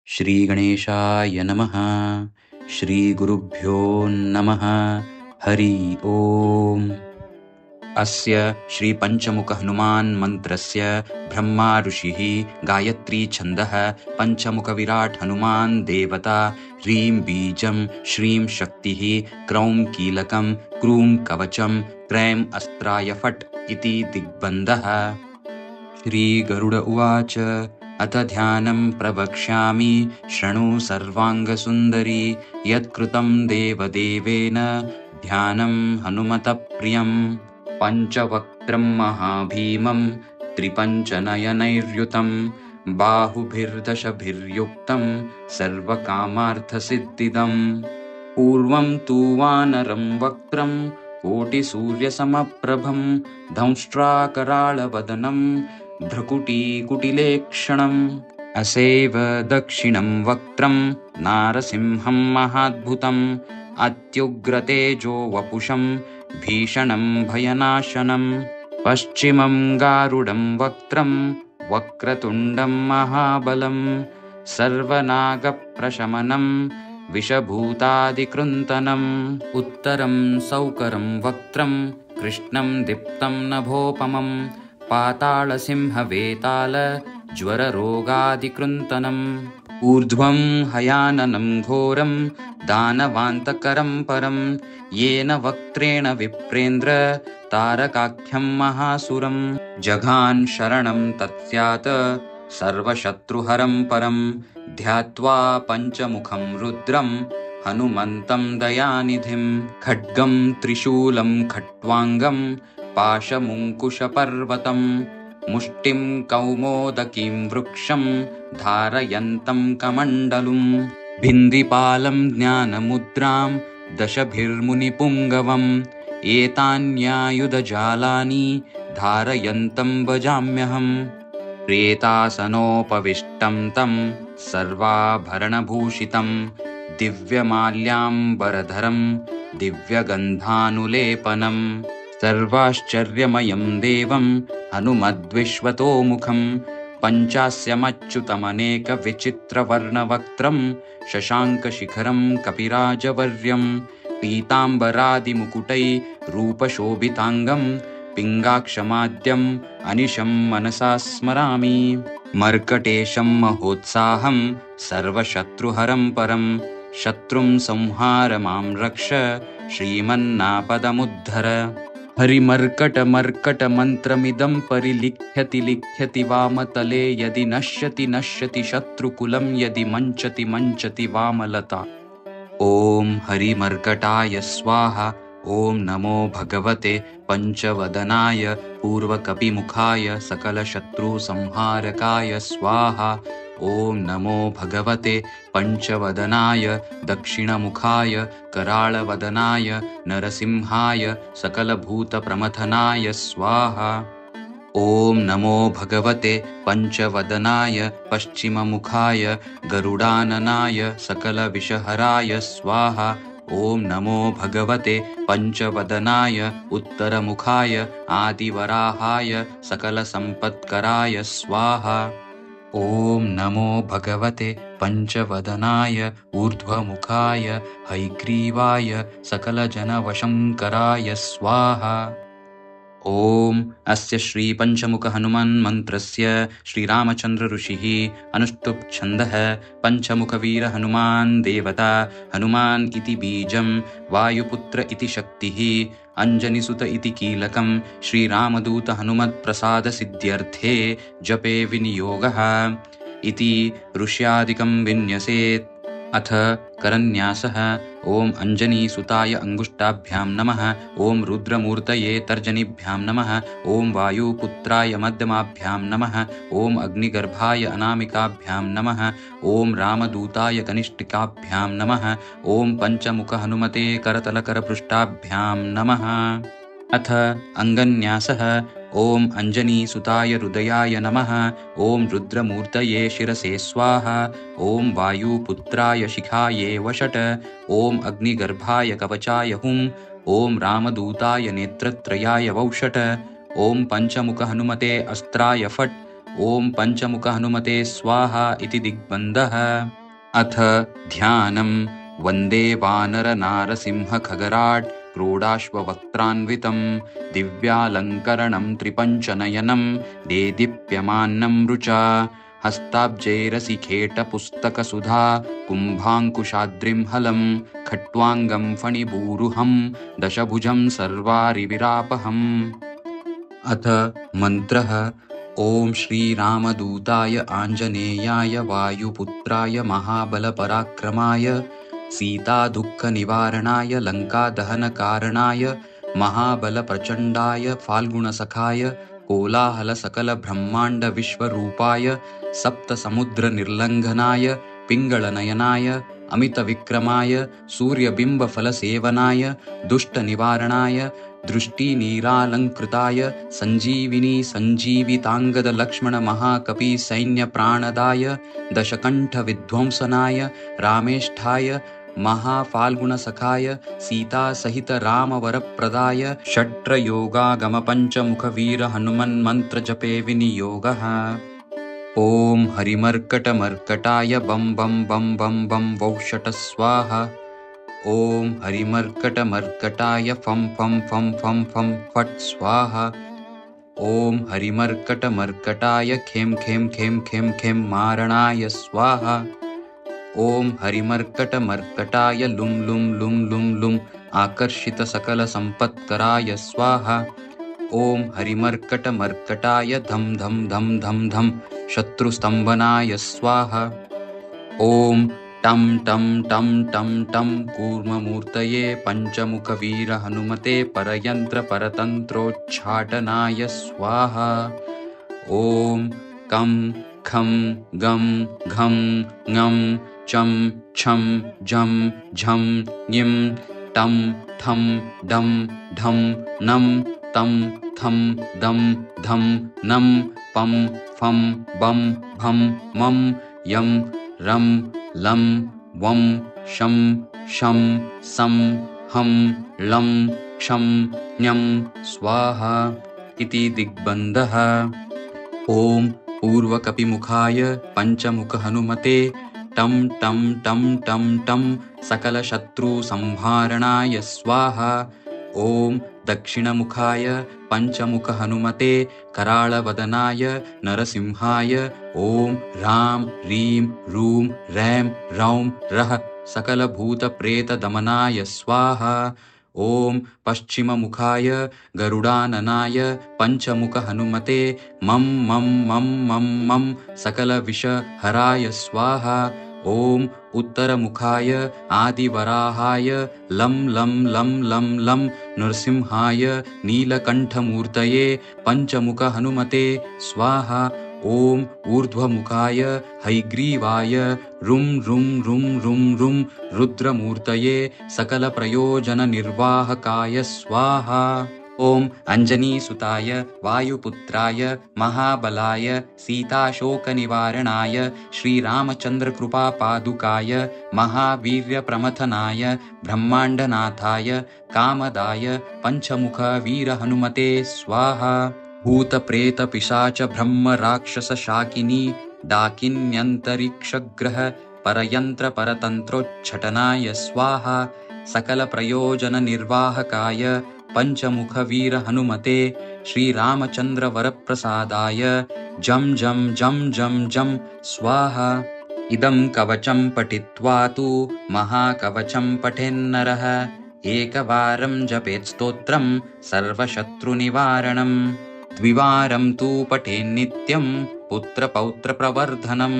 श्रीगणेशाय नमः। श्रीगुरुभ्यो नमः। हरि ओम्। अस्य श्रीपञ्चमुखहनुमान्मन्त्रस्य ब्रह्मा ऋषिः, गायत्री छन्दः, पञ्चमुखविराट् हनुमान् देवता, ह्रीं बीजं, श्रीं शक्तिः, क्रौं कीलकं, क्रूं कवचं, क्रैं अस्त्राय फट् इति दिग्बन्धः। श्रीगरुड उवाच। अथ ध्यानं प्रवक्ष्यामि, शृणु सर्वाङ्गसुन्दरी। यत्कृतं देवदेवेन ध्यानं हनुमतः प्रियम्। पञ्चवक्त्रं महाभीमं, त्रिपञ्चनयनैर्युतं, बाहुभिर्दशभिर्युक्तं, सर्वकामार्थसिद्धिदम्। पूर्वं तु वानरं वक्त्रं, कोटिसूर्यसमप्रभं, दंष्ट्राकराळवदनं, भ्रुकुटीकुटिलेक्षणम्। असेव दक्षिणं वक्त्रं, नारसिंहं महाद्भुतम्, अत्युग्रतेजो वपुषं, भीषणं भयनाशनं। पश्चिमं गारुडं वक्त्रं, वक्रतुण्डं महाबलं, सर्वनागप्रशमनं, विषभूतादिकृन्तनम्। उत्तरं सौकरं वक्त्रं, कृष्णं दीप्तं नभोपमं, पातालसिंहवेताल ज्वररोगादिकृन्तनम्। ऊर्ध्वं हयाननं घोरं, दानवान्तकरं परं, येन वक्त्रेण विप्रेन्द्र तारकाख्यं महासुरं। जघान शरणं तत्स्यात्, सर्वशत्रुहरं परं, ध्यात्वा पञ्चमुखं रुद्रं, हनुमन्तं दयानिधिं। खड्गं त्रिशूलं खट्वाङ्गं, पाशमुङ्कुशपर्वतं, मुष्टिं कौमोदकीं वृक्षं, धारयन्तं कमण्डलुं। भिन्दिपालं ज्ञानमुद्रां, दशभिर्मुनिपुङ्गवम्, एतान्यायुधजालानि धारयन्तं भजाम्यहम्। प्रेतासनोपविष्टं तं, सर्वाभरणभूषितं, दिव्यमाल्याम्बरधरं, दिव्यगन्धानुलेपनं। सर्वाश्चर्यमयं देवं हनुमद्विश्वतोमुखं, पञ्चास्यमच्युतमनेकविचित्रवर्णवक्त्रं, शशाङ्कशिखरं कपिराजवर्यं, पीताम्बरादिमुकुटैरूपशोभिताङ्गं, पिङ्गाक्षमाद्यम् अनिशं मनसा स्मरामि। मर्कटेशं महोत्साहं, सर्वशत्रुहरं परं, शत्रुं संहार मां रक्ष, श्रीमन्नापदमुद्धर। हरिमर्कटमर्कटमन्त्रमिदं परिलिख्यति लिख्यति वामतले, यदि नश्यति नश्यति शत्रुकुलं, यदि मञ्चति मञ्चति वामलता। ॐ हरिमर्कटाय स्वाहा। ॐ नमो भगवते पञ्चवदनाय, पूर्वकपिमुखाय, सकलशत्रुसंहारकाय स्वाहा। ॐ नमो भगवते पञ्चवदनाय, दक्षिणमुखाय, कराळवदनाय, नरसिंहाय, सकलभूतप्रमथनाय स्वाहा। ॐ नमो भगवते पञ्चवदनाय, पश्चिममुखाय, गरुडाननाय, सकलविषहराय स्वाहा। ॐ नमो भगवते पञ्चवदनाय, उत्तरमुखाय, आदिवराहाय, सकलसम्पत्कराय स्वाहा। ॐ नमो भगवते पञ्चवदनाय, ऊर्ध्वमुखाय, हयग्रीवाय, सकलजनवशङ्कराय स्वाहा। ॐ अस्य श्रीपञ्चमुखहनुमान्मन्त्रस्य श्रीरामचन्द्र ऋषिः अनुष्टुप् छन्दः। पञ्चमुखवीरहनुमान् देवता, हनुमान् इति बीजं, वायुपुत्र इति शक्तिः, अञ्जनिसुत इति कीलकं, श्रीरामदूत हनुमत्प्रसादसिद्ध्यर्थे जपे विनियोगः इति ऋष्यादिकं विन्यसेत्। अथ करन्यासः। ॐ अञ्जनीसुताय अङ्गुष्ठाभ्यां नमः। ॐ रुद्रमूर्तये तर्जनीभ्यां नमः। ॐ वायुपुत्राय मध्यमाभ्यां नमः। ॐ अग्निगर्भाय अनामिकाभ्यां नमः। ॐ रामदूताय कनिष्ठिकाभ्यां नमः। ॐ पञ्चमुखहनुमते करतलकरपृष्ठाभ्यां नमः। अथ अङ्गन्यासः। ॐ अञ्जनीसुताय हृदयाय नमः। ॐ रुद्रमूर्तये शिरसे स्वाहा। ॐ वायुपुत्राय शिखाये वषट्। ॐ अग्निगर्भाय कवचाय हुम्। ॐ रामदूताय नेत्रत्रयाय वौषट्। ॐ पञ्चमुखहनुमते अस्त्राय फट्। ॐ पञ्चमुख हनुमते स्वाहा इति दिग्बन्धः। अथ ध्यानं वन्दे वानरनारसिंहखगराट् क्रोडाश्ववक्त्रान्वितं दिव्यालङ्करणं त्रिपञ्चनयनं देदीप्यमानं रुचा हस्ताब्जैरसिखेटपुस्तकसुधा कुम्भाङ्कुशाद्रिं हलं खट्वाङ्गं फणिभूरुहं दशभुजं सर्वारिविरापहम्। अथ मन्त्रः ॐ श्रीरामदूताय आञ्जनेयाय वायुपुत्राय महाबलपराक्रमाय सीतादुःखनिवारणाय लङ्कादहनकारणाय महाबलप्रचण्डाय फाल्गुणसखाय कोलाहलसकलब्रह्माण्डविश्वरूपाय सप्तसमुद्रनिर्लङ्घनाय पिङ्गळनयनाय अमितविक्रमाय सूर्यबिम्बफलसेवनाय दुष्टनिवारणाय दृष्टिनीरालङ्कृताय सञ्जीविनी सञ्जीविताङ्गदलक्ष्मणमहाकपिसैन्यप्राणदाय दशकण्ठविध्वंसनाय रामेष्ठाय महाफाल्गुणसखाय सीतासहितरामवरप्रदाय षट्रयोगागमपञ्चमुखवीरहनुमन्मन्त्रजपे विनियोगः। ॐ हरिमर्कटमर्कटाय बं बं बं बं बं वौषट स्वाहा। ॐ हरिमर्कटमर्कटाय फं फं फं फं फं फट् स्वाहा। ॐ हरिमर्कटमर्कटाय खें खें खें खें खें मारणाय स्वाहा। ॐ हरिमर्कटमर्कटाय लुं लुं लुं लुं लुं आकर्षितसकलसम्पत्कराय स्वाहा। ॐ हरिमर्कटमर्कटाय धं धं धं धं धं शत्रुस्तम्भनाय स्वाहा। ॐ टं टं टं टं टं कूर्ममूर्तये पञ्चमुखवीरहनुमते परयन्त्रपरतन्त्रोच्चाटनाय स्वाहा। ॐ कं खं गं घं ङं चं छं झं झं ङिं टं ठं डं ढं नं तं थं दं धं नं पं फं बं भं मं यं रं लं वं शं शं सं हं लं क्षं ञं स्वाहा इति दिग्बन्धः। ॐ पूर्वकपिमुखाय पञ्चमुखहनुमते टं टं टं टं टं सकलशत्रुसंहारणाय स्वाहा। ॐ दक्षिणमुखाय पञ्चमुखहनुमते कराळवदनाय नरसिंहाय ॐ रां रीं रूं रैं रौं रः सकलभूतप्रेतदमनाय स्वाहा। ॐ पश्चिममुखाय गरुडाननाय पञ्चमुखहनुमते मं मं मं मं मं सकलविषहराय स्वाहा। ॐ उत्तरमुखाय आदिवराहाय लं लं लं लं लं नृसिंहाय नीलकण्ठमूर्तये पञ्चमुखहनुमते स्वाहा। ॐ ऊर्ध्वमुखाय हैग्रीवाय रुं रुं रुं रुं रुं रुद्रमूर्तये सकलप्रयोजननिर्वाहकाय स्वाहा। ॐ अञ्जनीसुताय वायुपुत्राय महाबलाय सीताशोकनिवारणाय श्रीरामचन्द्रकृपापादुकाय महावीर्यप्रमथनाय ब्रह्माण्डनाथाय कामदाय पञ्चमुखवीरहनुमते स्वाहा। भूतप्रेतपिशाच ब्रह्मराक्षसशाकिनी डाकिन्यन्तरिक्षग्रह परयन्त्रपरतन्त्रोच्चाटनाय स्वाहा। सकलप्रयोजननिर्वाहकाय पञ्चमुखवीरहनुमते श्रीरामचन्द्रवरप्रसादाय जं जं जं जं जं स्वाहा। इदं कवचं पठित्वा तु महाकवचं पठेन्नरः एकवारं जपेत् स्तोत्रं सर्वशत्रुनिवारणं द्विवारं तु पठेन्नित्यं पुत्रपौत्रप्रवर्धनं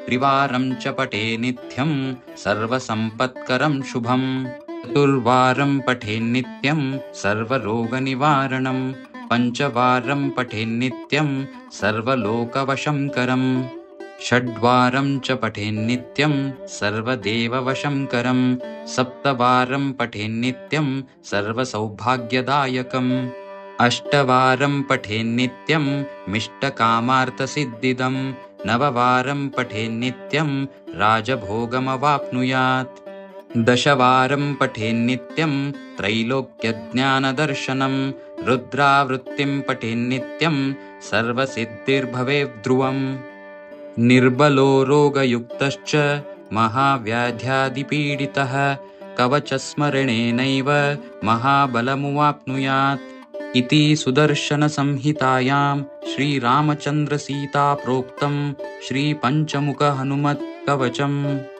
त्रिवारं च पठेन्नित्यं सर्वसम्पत्करं शुभम् चतुर्वारं पठेन्नित्यं सर्वरोगनिवारणं पञ्चवारं पठेन्नित्यं सर्वलोकवशंकरं षड्वारं च पठेन्नित्यं सर्वदेववशंकरं सप्तवारं पठेन्नित्यं सर्वसौभाग्यदायकम् अष्टवारं पठेन्नित्यं मिष्टकामार्थसिद्धिदं नववारं पठेन्नित्यं राजभोगमवाप्नुयात् दशवारं पठेन्नित्यं त्रैलोक्यज्ञानदर्शनं रुद्रावृत्तिं पठेन्नित्यं सर्वसिद्धिर्भवेत् ध्रुवम्। निर्बलो रोगयुक्तश्च महाव्याध्यादिपीडितः कवचस्मरणेनैव महाबलमुवाप्नुयात् इति सुदर्शनसंहितायां श्रीरामचन्द्रसीताप्रोक्तं श्रीपञ्चमुखहनुमत्कवचम्।